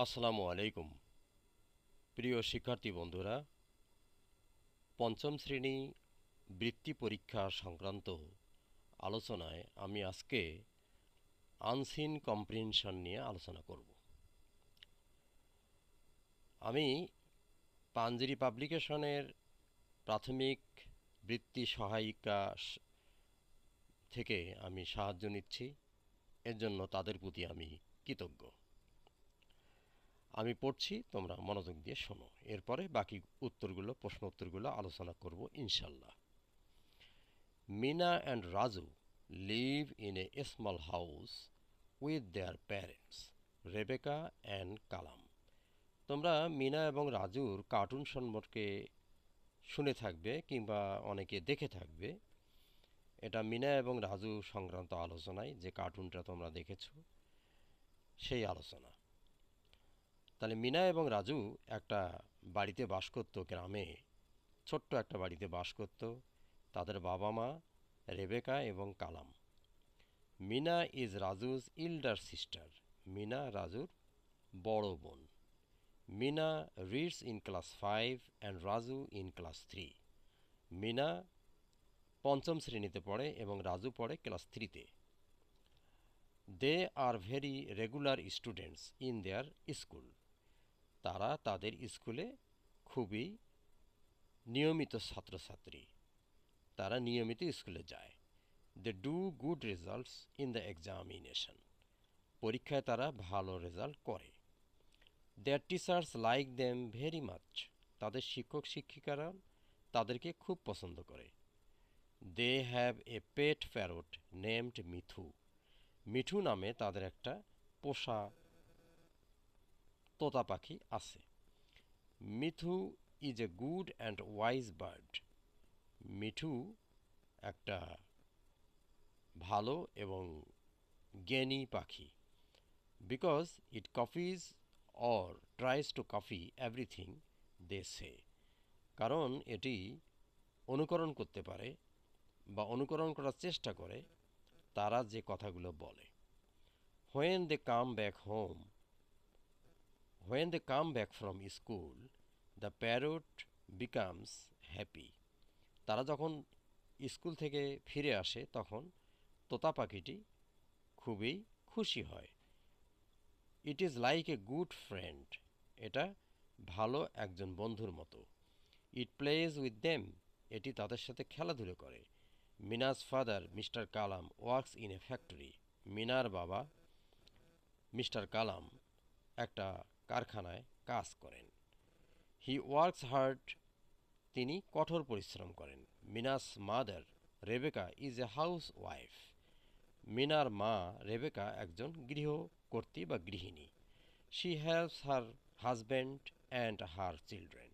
আসসালামু আলাইকুম প্রিয় শিক্ষার্থী বন্ধুরা, পঞ্চম শ্রেণী বৃত্তি পরীক্ষা সংক্রান্ত আলোচনায় আমি আজকে আনসিন কম্প্রিহেনশন নিয়ে আলোচনা করব। আমি পাঞ্জেরি পাবলিকেশনের প্রাথমিক বৃত্তি সহায়িকা থেকে আমি সাহায্য নিচ্ছি, এর জন্য তাদের প্রতি আমি কৃতজ্ঞ। আমি পড়ছি, তোমরা মনোযোগ দিয়ে শোনো, এরপরে বাকি প্রশ্ন উত্তরগুলো আলোচনা করব ইনশাল্লাহ। Mina and Raju live in a small house with their parents, Rebecca and Kalam. তোমরা মিনা এবং রাজুর কার্টুন সম্পর্কে শুনে থাকবে কিংবা অনেকে দেখে থাকবে। এটা মিনা এবং রাজু সংক্রান্ত আলোচনায় যে কার্টুনটা তোমরা দেখেছো সেই আলোচনা। তাহলে মিনা এবং রাজু একটা বাড়িতে বাস করত, গ্রামে ছোট্ট একটা বাড়িতে বাস করত। তাদের বাবা মা রেবেকা এবং Kalam. Mina is Raju's elder sister. Mina রাজুর বড় বোন। Mina reads in class 5 and Raju in class 3। Mina পঞ্চম শ্রেণীতে পড়ে এবং রাজু পড়ে ক্লাস 3-তে। They are very regular students in their school. তারা তাদের স্কুলে খুবই নিয়মিত ছাত্রছাত্রী। তারা নিয়মিত স্কুলে যায়। They do good results in the examination. পরীক্ষায় তারা ভালো রেজাল্ট করে। Their teachers like them very much. তাদের শিক্ষক শিক্ষিকারা তাদেরকে খুব পছন্দ করে। They have a pet parrot named Mithu. Mithu নামে তাদের একটা পোষা তোতা পাখি আছে। Mithu is a good and wise bird. Mithu একটা ভালো এবং জ্ঞানী পাখি। Because it copies or tries to copy everything they say. কারণ এটি অনুকরণ করতে পারে বা অনুকরণ করার চেষ্টা করে তারা যে কথাগুলো বলে। When they come back home, when they come back from school, the parrot becomes happy. তারা যখন স্কুল থেকে ফিরে আসে তখন তোতা পাখিটি খুবই খুশি হয়। It is like a good friend. এটা ভালো একজন বন্ধুর মতো। It plays with them. এটি তাদের সাথে খেলাধুলো করে। Mina's father mister Kalam works in a factory. মিনার বাবা মিস্টার কালাম একটা কারখানায় কাজ করেন। He works hard. তিনি কঠোর পরিশ্রম করেন। Mina's mother Rebecca is a housewife. মিনার মা রেবেকা একজন গৃহকর্ত্রী বা গৃহিণী। She helps her husband and her children.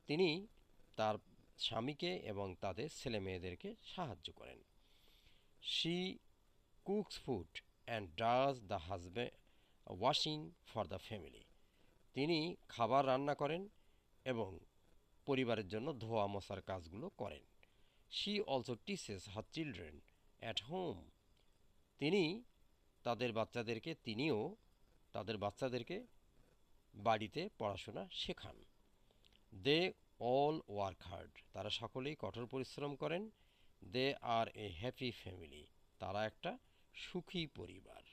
তিনি তার স্বামীকে এবং তাদের ছেলে মেয়েদেরকে সাহায্য করেন। She cooks food and does the husband washing for the family. তিনি খাবার রান্না করেন এবং পরিবারের জন্য ধোয়া মোছার কাজগুলো করেন। She also teaches her children at home. তিনি তিনিও তাদের বাচ্চাদেরকে বাড়িতে পড়াশোনা শেখান। They all work hard. তারা সকলেই কঠোর পরিশ্রম করেন। They are a happy family. তারা একটা সুখী পরিবার।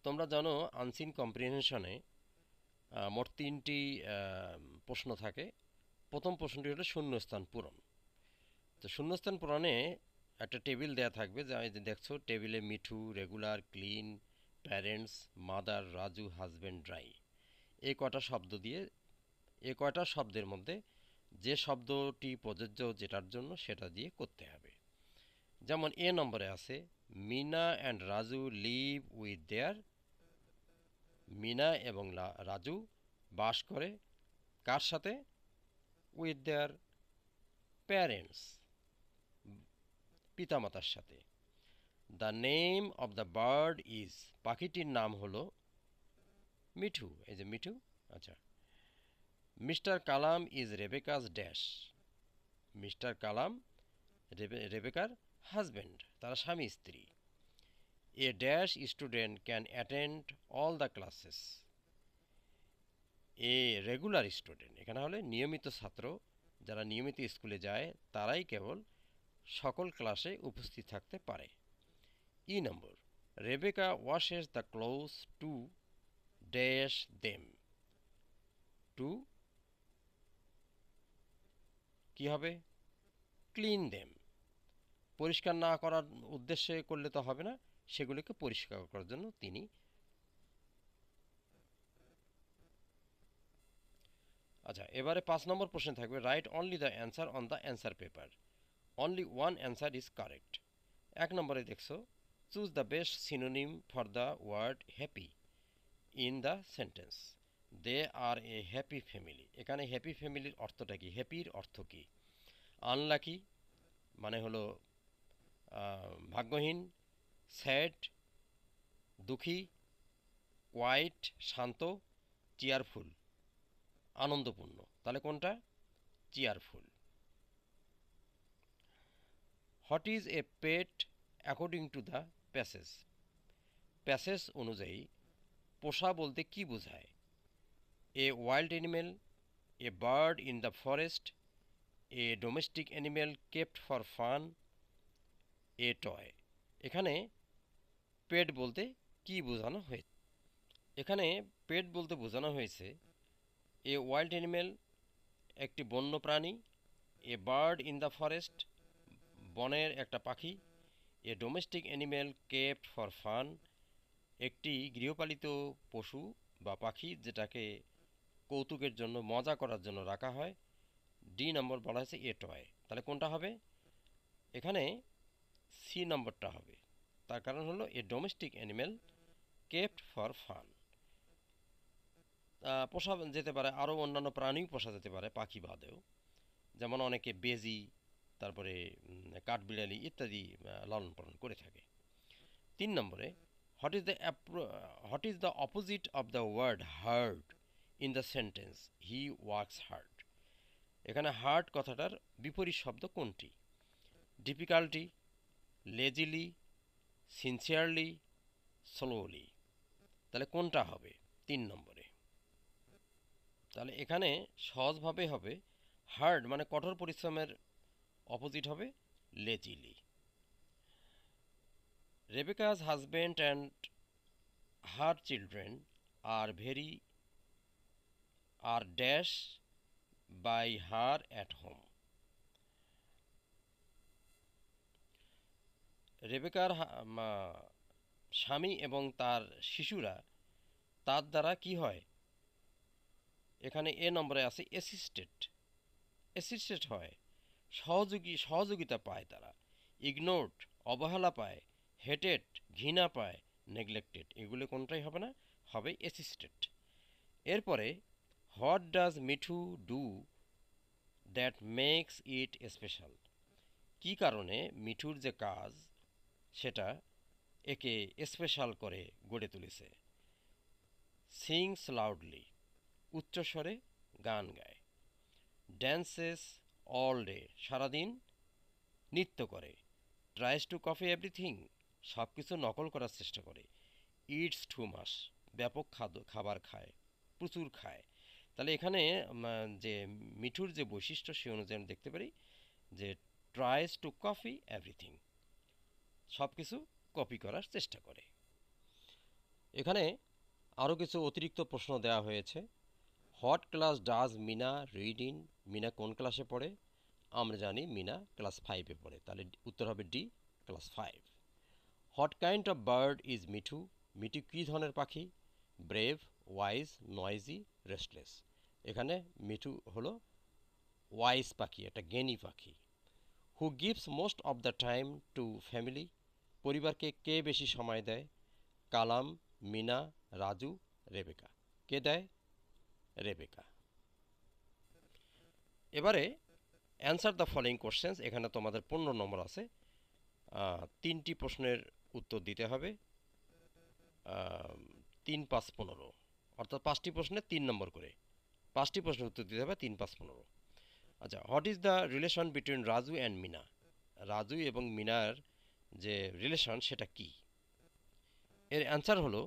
তোমরা জানো আনসিন কম্প্রিহেনশনে মোট 3টি প্রশ্ন থাকে। প্রথম প্রশ্নটি হলো শূন্যস্থান পূরণ। তো শূন্যস্থান পূরণে একটা টেবিল দেয়া থাকবে, যা এই যে দেখছো, টেবিলে Mithu, regular, clean, parents, mother, Raju, husband, dry. এই কয়টা শব্দের মধ্যে যে শব্দটি প্রযোজ্য যেটার জন্য সেটা দিয়ে করতে হবে। যেমন এ নম্বরে আছে Meena and Raju live with their. Meena এবং রাজু বাস করে কার সাথে? উইথ দেয়ার প্যারেন্টস, পিতামাতার সাথে। The name of the bird is. পাখিটির নাম হলো মিঠু। এই যে মিঠু। আচ্ছা। Mister Kalam is Rebecca's dash. Mister Kalam রেবেকার হাজব্যান্ড, তারা স্বামী স্ত্রী। A dash student can attend all the classes. A regular student এখানে হলে নিয়মিত ছাত্র, যারা নিয়মিত স্কুলে যায় তারাই কেবল সকল ক্লাসে উপস্থিত থাকতে পারে। E number, Rebecca washes the clothes to dash them. To কি হবে? Clean them. পরিষ্কার না করার উদ্দেশ্যে করলে তো হবে না, সেগুলিকে পরিষ্কার করার জন্য তিনি। আচ্ছা, এবারে 5 নম্বর প্রশ্ন থাকবে, write only the answer on the answer paper. Only one answer is correct. 1 নম্বরে দেখছো, choose the best synonym for the word happy in the sentence. They are a happy family. এখানে হ্যাপি ফ্যামিলির অর্থটা কি? হ্যাপির অর্থ কি? আনলাকি মানে হলো ভাগ্যহীন, স্যাড দুঃখী, কোয়াইট শান্ত, চেয়ারফুল আনন্দপূর্ণ। তাহলে কোনটা? Cheerful. What is a pet according to the passage. Passage অনুযায়ী পোষা বলতে কি বোঝায়? A wild animal, a bird in the forest, A domestic animal kept for fun, A toy. এখানে পেট বলতে কি বোঝানো হয়েছে? এখানে পেট বলতে বোঝানো হয়েছে এ ওয়াইল্ড অ্যানিমেল একটি বন্য প্রাণী, a bird in the forest বনের একটা পাখি, এ domestic animal kept for fun একটি গৃহপালিত পশু বা পাখি যেটাকে কৌতুকের জন্য মজা করার জন্য রাখা হয়। ডি নম্বর বলা হয়েছে এ টয়। তাহলে কোনটা হবে? এখানে সি নম্বরটা হবে। তার কারণ হলো এ domestic animal kept for fun. পোষা যেতে পারে, আরও অন্যান্য প্রাণীও পোষা যেতে পারে পাখি বাদেও, যেমন অনেকে বেজি, তারপরে কাঠবিড়ালি ইত্যাদি লালন পালন করে থাকে। 3 নম্বরে, what is the what is the opposite of the word hard in the sentence he works hard. এখানে হার্ড কথাটার বিপরীত শব্দ কোনটি? Difficulty, lazily, sincerely, slowly. তাহলে কোনটা হবে 3 নম্বরে? তাহলে এখানে সহজভাবে হবে হার্ড মানে কঠোর পরিশ্রমের অপোজিট হবে lazily. Rebecca's husband and her children are dash by her at home. রেবেকার স্বামী এবং তার শিশুরা তার দ্বারা কি হয়? এখানে এ নম্বরে আছে অ্যাসিস্টেড হয়, সহযোগিতা পায় তারা। ইগনোরড অবহেলা পায়, হেটেড ঘৃণা পায়, নেগলেক্টেড এগুলো কোনটাই হবে না, হবে অ্যাসিস্টেড। এরপরে, what does Mithu do that makes it special. কী কারণে মিঠুর যে কাজ সেটা একে স্পেশাল করে গড়ে তুলেছে? সিংস লাউডলি উচ্চস্বরে গান গায়, ড্যান্সেস অল ডে সারাদিন নৃত্য করে, ট্রাইস টু কপি এভরিথিং সব কিছু নকল করার চেষ্টা করে, ইটস টু মাস ব্যাপক খাবার খায়, প্রচুর খায়। তাহলে এখানে যে মিঠুর যে বৈশিষ্ট্য সে অনুযায়ী আমি দেখতে পারি যে ট্রাইস টু কপি এভরিথিং সব কিছু কপি করার চেষ্টা করে। এখানে আরও কিছু অতিরিক্ত প্রশ্ন দেওয়া হয়েছে। What class does Meena read in. Meena কোন ক্লাসে পড়ে? আমরা জানি মিনা ক্লাস 5-এ পড়ে, তাহলে উত্তর হবে D, class 5। What kind of bird is Mithu. Mithu কী ধরনের পাখি? Brave, wise, noisy, restless. এখানে মিঠু হলো ওয়াইজ পাখি, একটা জ্ঞানী পাখি। Who gives most of the time to family. পরিবারকে কে বেশি সময় দেয়? কালাম, মিনা, রাজু, রেবেকা। কে দেয়? রেবেকা। এবারে অ্যান্সার দ্য ফলোয়িং কোশ্চেন্স। এখানে তোমাদের 15 নম্বর আছে, 3টি প্রশ্নের উত্তর দিতে হবে। 3, 5, 15 অর্থাৎ 5টি প্রশ্নে 3 নম্বর করে, 5টি প্রশ্নের উত্তর দিতে হবে 3, 5, 15। আচ্ছা, what is the relation between Raju and Meena. Raju এবং মিনার যে রিলেশন সেটা কি? এর অ্যান্সার হলো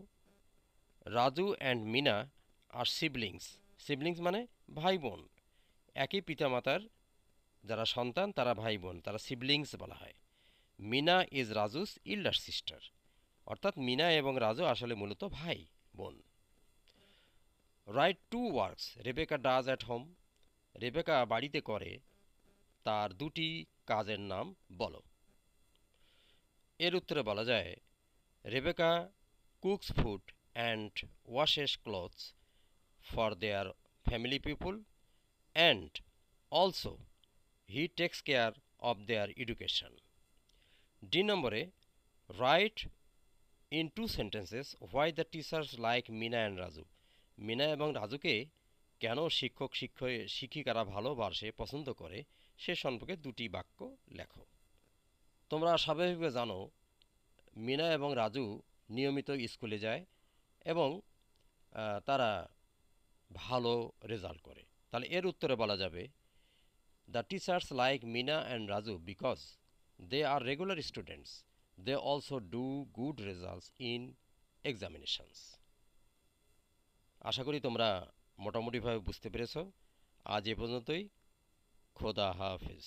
Raju and Meena are siblings. Siblings মানে ভাই বোন, একই পিতামাতার যারা সন্তান তারা ভাই বোন, তারা সিবলিংস বলা হয়। Meena is Raju's elder sister, অর্থাৎ মিনা এবং রাজু আসলে মূলত ভাই বোন। Write two works Rebecca does at home. Rebecca বাড়িতে করে তার দুটি কাজের নাম বলো। এর উত্তরে বলা যায় Rebecca cooks food and washes clothes for their family people and also he takes care of their education. D নম্বরে write in two sentences why the teachers like Mina and Raju. Mina এবং রাজুকে কেন শিক্ষিকারা ভালোবাসে, পছন্দ করে, সে সম্পর্কে দুটি বাক্য লেখো। তোমরা স্বাভাবিকভাবে জানো মিনা এবং রাজু নিয়মিত স্কুলে যায় এবং তারা ভালো রেজাল্ট করে। তাহলে এর উত্তরে বলা যাবে the teachers like Mina and Raju because they are regular students, they also do good results in examinations. আশা করি তোমরা মোটামুটিভাবে বুঝতে পেরেছ। আজ এ পর্যন্তই। খোদা হাফেজ।